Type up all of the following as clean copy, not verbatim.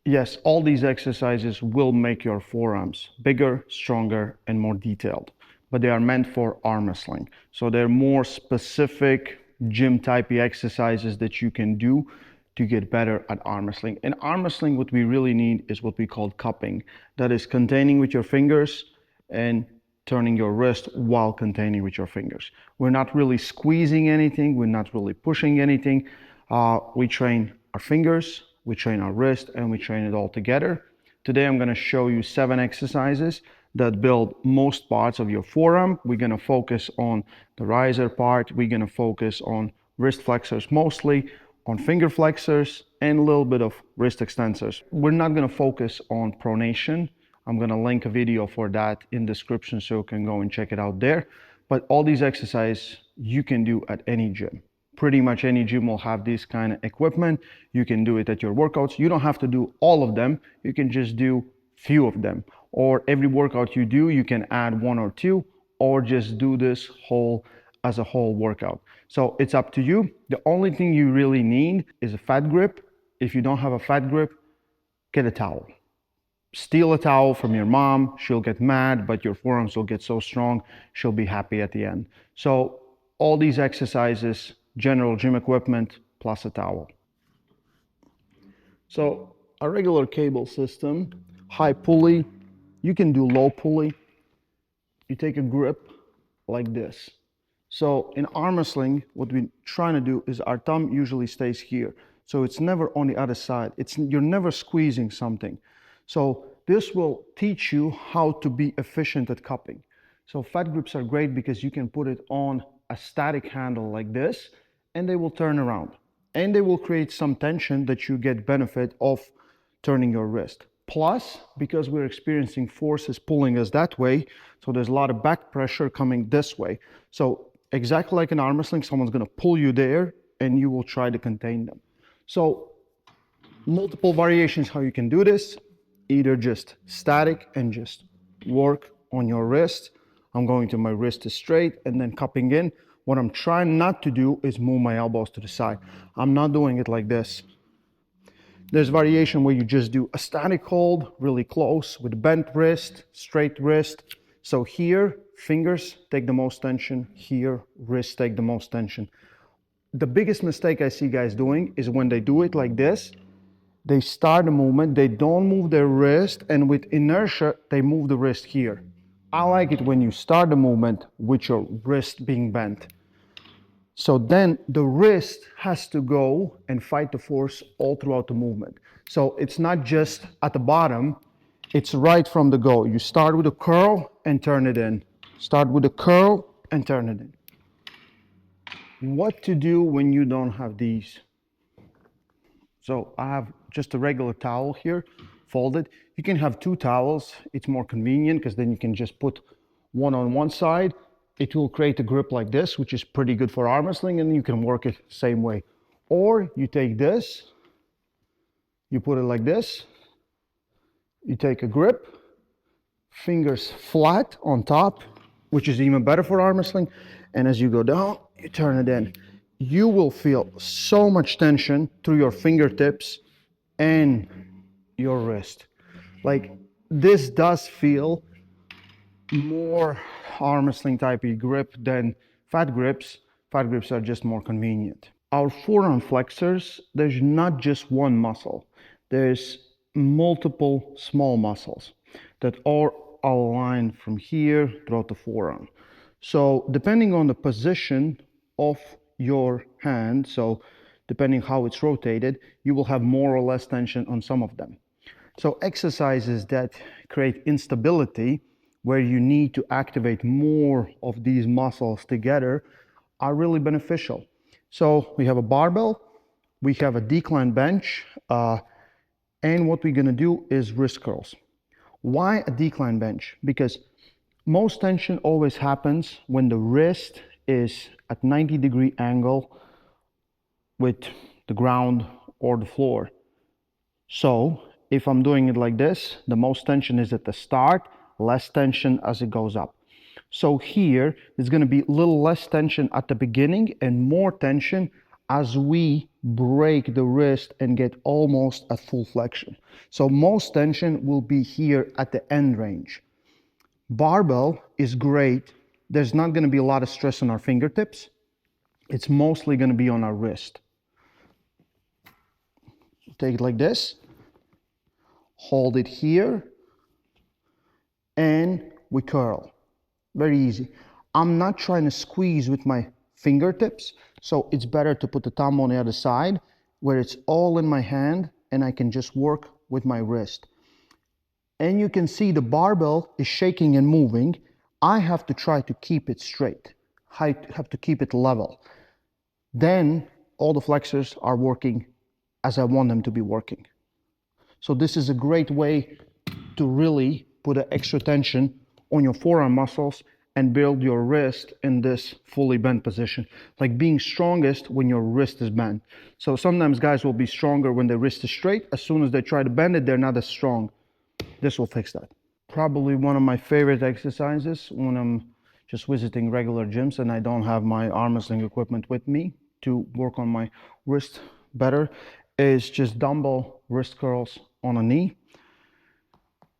Yes, all these exercises will make your forearms bigger, stronger, and more detailed, but they are meant for arm wrestling. So they're more specific gym type exercises that you can do to get better at arm wrestling. In arm wrestling, what we really need is what we call cupping. That is containing with your fingers and turning your wrist while containing with your fingers. We're not really squeezing anything. We're not really pushing anything. We train our fingers, we train our wrist, and we train it all together. Today I'm going to show you 7 exercises that build most parts of your forearm. We're going to focus on the riser part. We're going to focus on wrist flexors mostly, on finger flexors, and a little bit of wrist extensors. We're not going to focus on pronation. I'm going to link a video for that in the description so you can go and check it out there. But all these exercises you can do at any gym. Pretty much any gym will have this kind of equipment. You can do it at your workouts. You don't have to do all of them. You can just do few of them. Or every workout you do, you can add 1 or 2, or just do this as a whole workout. So it's up to you. The only thing you really need is a fat grip. If you don't have a fat grip, get a towel. Steal a towel from your mom. She'll get mad, but your forearms will get so strong, she'll be happy at the end. So all these exercises, general gym equipment plus a towel. So a regular cable system, high pulley, you can do low pulley. You take a grip like this. So in arm wrestling, what we're trying to do is our thumb usually stays here. So it's never on the other side. You're never squeezing something. So this will teach you how to be efficient at cupping. So fat grips are great because you can put it on a static handle like this, and they will turn around. And they will create some tension that you get benefit of turning your wrist. Plus, because we're experiencing forces pulling us that way, so there's a lot of back pressure coming this way. So exactly like in arm wrestling, someone's going to pull you there and you will try to contain them. So multiple variations how you can do this. Either just static and just work on your wrist. I'm going to my wrist is straight and then cupping in. What I'm trying not to do is move my elbows to the side. I'm not doing it like this. There's variation where you just do a static hold really close with bent wrist, straight wrist. So here, fingers take the most tension. Here, wrists take the most tension. The biggest mistake I see guys doing is when they do it like this, they start the movement, they don't move their wrist, and with inertia, they move the wrist here. I like it when you start the movement with your wrist being bent. So then the wrist has to go and fight the force all throughout the movement. So it's not just at the bottom, it's right from the go. You start with a curl and turn it in. Start with a curl and turn it in. What to do when you don't have these? So I have just a regular towel here, folded. You can have 2 towels. It's more convenient because then you can just put one on one side. It will create a grip like this, which is pretty good for arm wrestling, and you can work it same way. Or you take this, you put it like this, you take a grip, fingers flat on top, which is even better for arm wrestling, and as you go down, you turn it in. You will feel so much tension through your fingertips and your wrist. Like, this does feel more arm wrestling type of grip than fat grips. Fat grips are just more convenient. Our forearm flexors, there's not just one muscle. There's multiple small muscles that are aligned from here throughout the forearm. So depending on the position of your hand, so depending how it's rotated, you will have more or less tension on some of them. So exercises that create instability, where you need to activate more of these muscles together, are really beneficial. So we have a barbell, we have a decline bench, and what we're gonna do is wrist curls. Why a decline bench? Because most tension always happens when the wrist is at 90-degree angle with the ground or the floor. So if I'm doing it like this, the most tension is at the start, less tension as it goes up. So here, there's going to be a little less tension at the beginning and more tension as we break the wrist and get almost at full flexion. So most tension will be here at the end range. Barbell is great. There's not going to be a lot of stress on our fingertips. It's mostly going to be on our wrist. Take it like this, hold it here, and we curl. Very easy. I'm not trying to squeeze with my fingertips, so it's better to put the thumb on the other side where it's all in my hand and I can just work with my wrist. And you can see the barbell is shaking and moving. I have to try to keep it straight. I have to keep it level. Then all the flexors are working as I want them to be working. So this is a great way to really put an extra tension on your forearm muscles and build your wrist in this fully bent position. Like being strongest when your wrist is bent. So sometimes guys will be stronger when their wrist is straight. As soon as they try to bend it, they're not as strong. This will fix that. Probably one of my favorite exercises when I'm just visiting regular gyms and I don't have my arm wrestling equipment with me to work on my wrist better is just dumbbell wrist curls on a knee.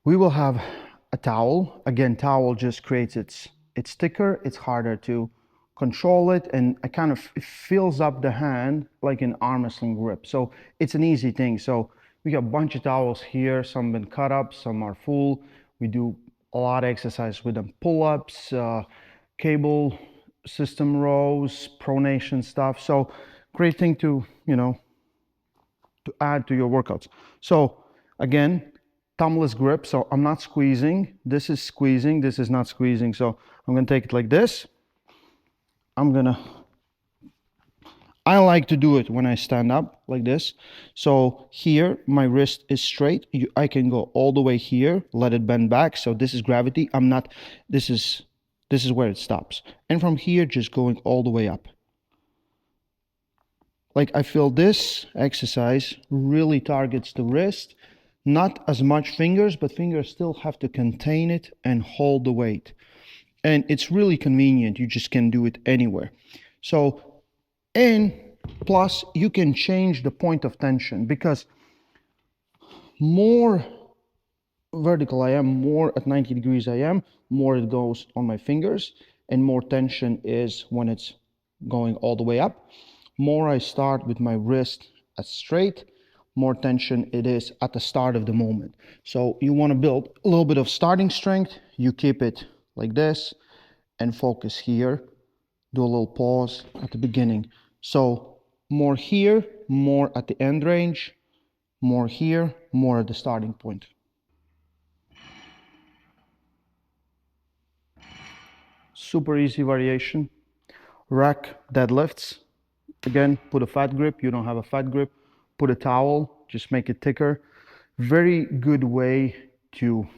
We will have a towel. Again, towel just creates it's thicker, it's harder to control it, and it kind of it fills up the hand like an arm wrestling grip. So it's an easy thing. So we got a bunch of towels here. Some have been cut up, some are full. We do a lot of exercise with them. Pull-ups, cable system rows, pronation stuff. So great thing to, to add to your workouts. So again, thumbless grip. So I'm not squeezing. This is squeezing. This is not squeezing. So I'm going to take it like this. I like to do it when I stand up like this. So here, my wrist is straight. I can go all the way here, let it bend back. So this is gravity. This is where it stops. And from here, just going all the way up. Like I feel this exercise really targets the wrist, not as much fingers, but fingers still have to contain it and hold the weight. And it's really convenient. You just can do it anywhere. So, and plus you can change the point of tension because more vertical I am, more at 90 degrees I am, more it goes on my fingers and more tension is when it's going all the way up. More I start with my wrist as straight, more tension it is at the start of the movement. So you want to build a little bit of starting strength. You keep it like this and focus here. Do a little pause at the beginning. So more here, more at the end range, more here, more at the starting point. Super easy variation. Rack deadlifts. Again, put a fat grip. You don't have a fat grip. Put a towel, just make it thicker. Very good way to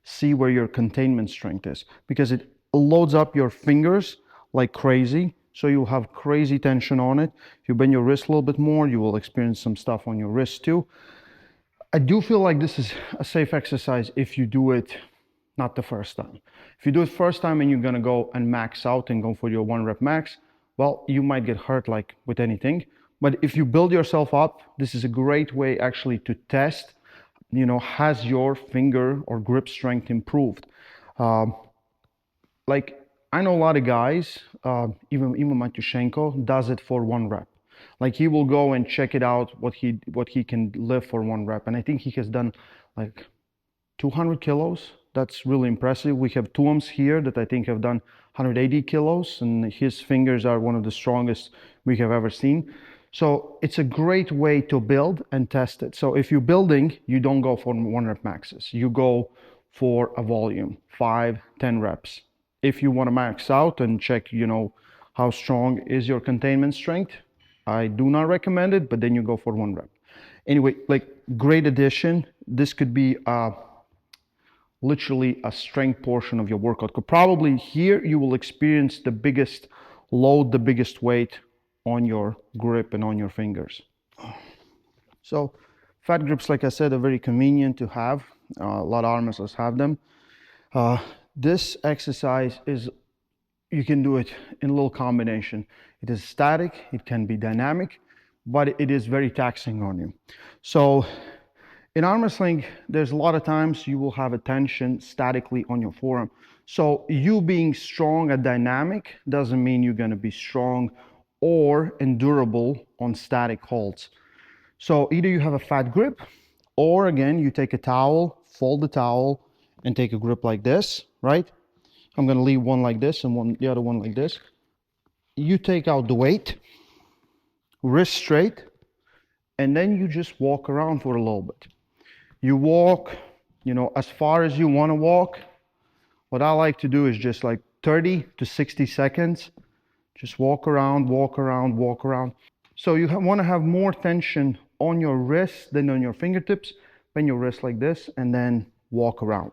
see where your containment strength is because it loads up your fingers like crazy. So you'll have crazy tension on it. If you bend your wrist a little bit more, you will experience some stuff on your wrist too. I do feel like this is a safe exercise if you do it not the first time. If you do it first time and you're gonna go and max out and go for your 1 rep max, well, you might get hurt like with anything. But if you build yourself up, this is a great way actually to test, has your finger or grip strength improved? Like I know a lot of guys, even Matyushenko does it for 1 rep. Like he will go and check it out what he can lift for 1 rep, and I think he has done like 200 kilos. That's really impressive. We have Tuoms here that I think have done 180 kilos, and his fingers are one of the strongest we have ever seen. So it's a great way to build and test it. So if you're building, you don't go for 1 rep maxes. You go for a volume, 5, 10 reps. If you want to max out and check, how strong is your containment strength, I do not recommend it, but then you go for 1 rep. Anyway, like great addition. This could be literally a strength portion of your workout. Probably here you will experience the biggest load, the biggest weight on your grip and on your fingers. So fat grips, like I said, are very convenient to have. A lot of arm wrestlers have them. This exercise you can do it in a little combination. It is static, it can be dynamic, but it is very taxing on you. So in arm wrestling, there's a lot of times you will have a tension statically on your forearm. So you being strong and dynamic doesn't mean you're going to be strong or endurable on static holds. So either you have a fat grip, or again, you take a towel, fold the towel, and take a grip like this, right? I'm going to leave one like this and the other one like this. You take out the weight, wrist straight, and then you just walk around for a little bit. You walk, as far as you want to walk. What I like to do is just like 30 to 60 seconds. Just walk around, walk around, walk around. So you want to have more tension on your wrist than on your fingertips. Bend your wrist like this and then walk around.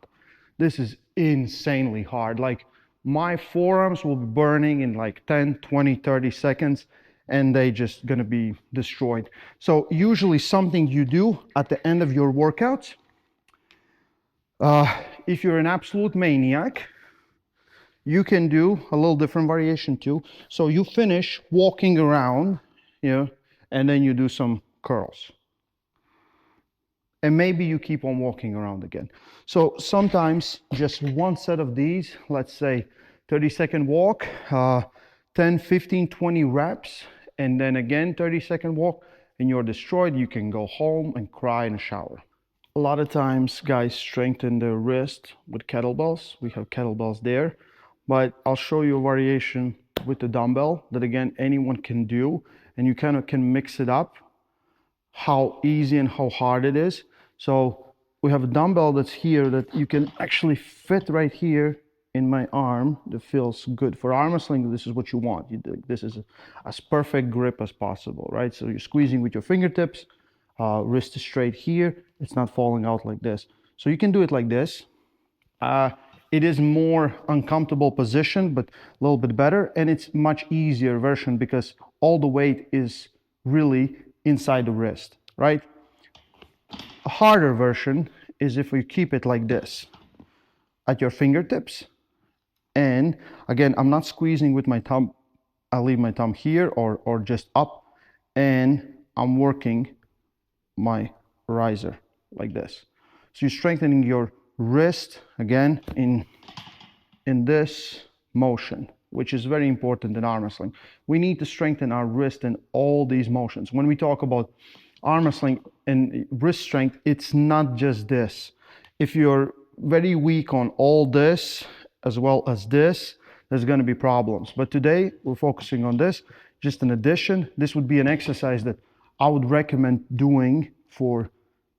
This is insanely hard. Like my forearms will be burning in like 10, 20, 30 seconds and they just gonna be destroyed. So usually something you do at the end of your workouts, if you're an absolute maniac, you can do a little different variation too. So you finish walking around, and then you do some curls. And maybe you keep on walking around again. So sometimes just one set of these, let's say 30-second walk, 10, 15, 20 reps, and then again 30-second walk, and you're destroyed. You can go home and cry in a shower. A lot of times guys strengthen their wrist with kettlebells. We have kettlebells there, but I'll show you a variation with the dumbbell that again anyone can do, and you kind of can mix it up, how easy and how hard it is. So we have a dumbbell that's here that you can actually fit right here in my arm. That feels good. For arm wrestling, this is what you want. This is as perfect grip as possible, right? So you're squeezing with your fingertips, wrist is straight here. It's not falling out like this. So you can do it like this. It is more uncomfortable position, but a little bit better. And it's much easier version because all the weight is really inside the wrist, right? A harder version is if we keep it like this at your fingertips. And again, I'm not squeezing with my thumb. I'll leave my thumb here or just up, and I'm working my riser like this. So you're strengthening your wrist again in this motion, which is very important in arm wrestling. We need to strengthen our wrist in all these motions. When we talk about arm wrestling and wrist strength, it's not just this. If you're very weak on all this as well as this, there's going to be problems. But today we're focusing on this. Just in addition, this would be an exercise that I would recommend doing for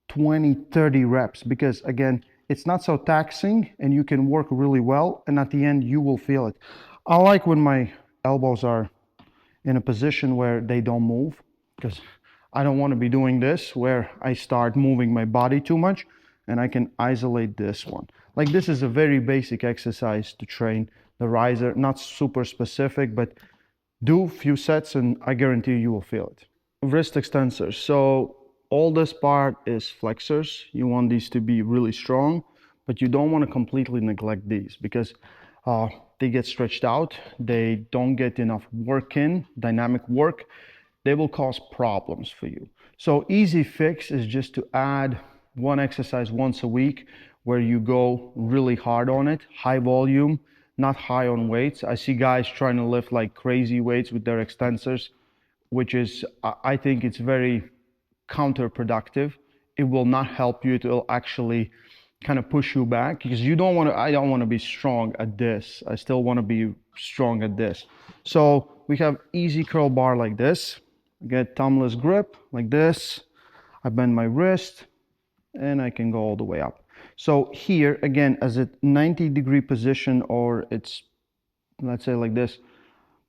20, 30 reps, because again, it's not so taxing and you can work really well, and at the end you will feel it. I like when my elbows are in a position where they don't move, because I don't want to be doing this where I start moving my body too much, and I can isolate this one. Like this is a very basic exercise to train the riser, not super specific, but do a few sets and I guarantee you will feel it. Wrist extensors. So all this part is flexors. You want these to be really strong, but you don't want to completely neglect these because they get stretched out. They don't get enough work in, dynamic work. They will cause problems for you. So easy fix is just to add one exercise once a week where you go really hard on it, high volume, not high on weights. I see guys trying to lift like crazy weights with their extensors, which is, I think it's very counterproductive. It will not help you. It will actually kind of push you back because you don't want to, I don't want to be strong at this. I still want to be strong at this. So we have easy curl bar like this. I get thumbless grip like this. I bend my wrist and I can go all the way up. So here again, as a 90-degree position, or it's, let's say like this,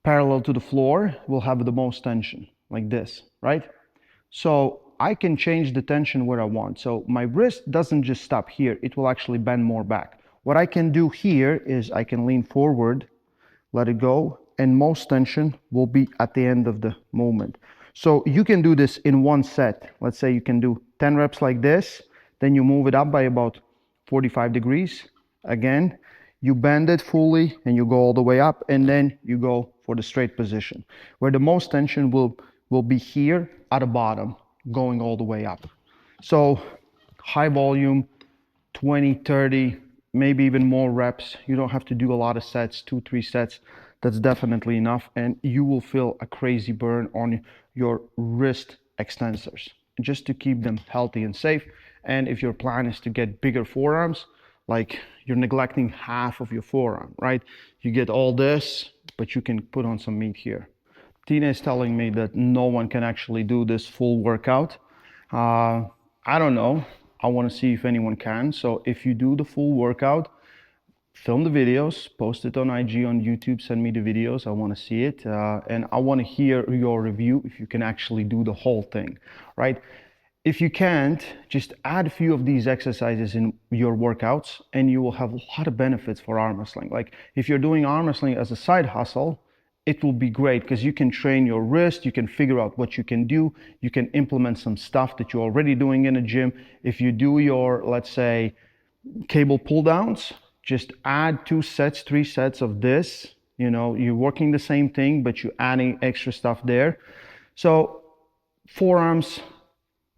parallel to the floor, will have the most tension like this, right? So I can change the tension where I want. So my wrist doesn't just stop here, it will actually bend more back. What I can do here is I can lean forward, let it go, and most tension will be at the end of the movement. So you can do this in one set. Let's say you can do 10 reps like this, then you move it up by about 45 degrees. Again, you bend it fully and you go all the way up, and then you go for the straight position, where the most tension will will be here at the bottom, going all the way up. So high volume, 20, 30, maybe even more reps. You don't have to do a lot of sets, 2-3 sets. That's definitely enough, and you will feel a crazy burn on your wrist extensors, just to keep them healthy and safe. And if your plan is to get bigger forearms, like you're neglecting half of your forearm, right? You get all this, but you can put on some meat here. Tina is telling me that no one can actually do this full workout. I don't know. I want to see if anyone can. So if you do the full workout, film the videos, post it on IG, on YouTube, send me the videos. I want to see it. And I want to hear your review if you can actually do the whole thing, right? If you can't, just add a few of these exercises in your workouts and you will have a lot of benefits for arm wrestling. Like if you're doing arm wrestling as a side hustle, it will be great because you can train your wrist, you can figure out what you can do, you can implement some stuff that you're already doing in a gym. If you do your, let's say, cable pull downs, just add 2 sets, 3 sets of this. You know, you're working the same thing, but you're adding extra stuff there. So forearms,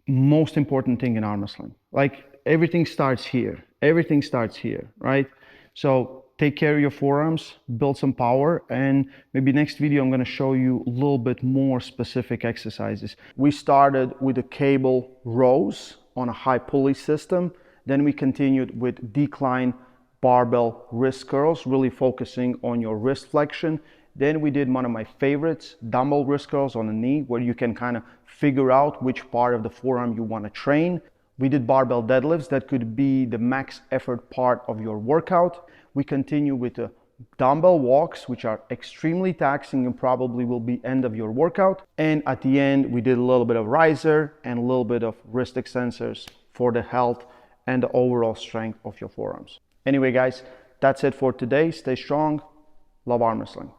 most important thing in arm wrestling. Like everything starts here. Everything starts here, right? So take care of your forearms, build some power, and maybe next video I'm going to show you a little bit more specific exercises. We started with the cable rows on a high pulley system. Then we continued with decline barbell wrist curls, really focusing on your wrist flexion. Then we did one of my favorites, dumbbell wrist curls on the knee, where you can kind of figure out which part of the forearm you want to train. We did barbell deadlifts. That could be the max effort part of your workout. We continue with the dumbbell walks, which are extremely taxing and probably will be end of your workout. And at the end, we did a little bit of riser and a little bit of wrist extensors for the health and the overall strength of your forearms. Anyway, guys, that's it for today. Stay strong. Love arm wrestling.